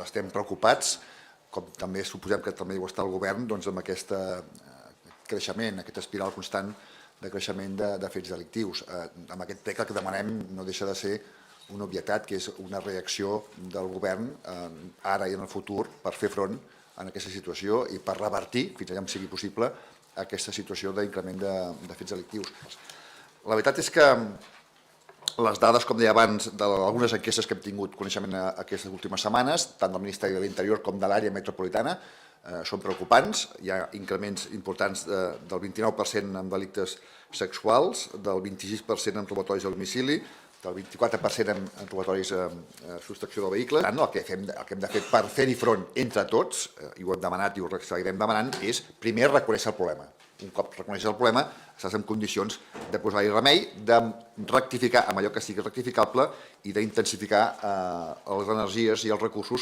estem preocupats, com també suposem que també ho està el govern, doncs amb aquest creixement, aquesta espiral constant de creixement de fets delictius. Amb aquest ple el que demanem no deixa de ser una obvietat, que és una reacció del govern ara i en el futur per fer front a aquesta situació i per revertir, fins allà on sigui possible, aquesta situació d'increment de fets delictius. La veritat és que les dades, com deia abans, d'algunes enquestes que hem tingut coneixement aquestes últimes setmanes, tant del Ministeri de l'Interior com de l'àrea metropolitana, són preocupants. Hi ha increments importants del 29% en delictes sexuals, del 26% en robatoris a domicili, del 24% en robatoris sostracció del vehicle. El que hem de fer per fer-hi front entre tots, i ho hem demanat i ho seguirem demanant, és primer reconèixer el problema. Un cop reconeixes el problema, estàs en condicions de posar-hi remei, de rectificar amb allò que sigui rectificable i d'intensificar les energies i els recursos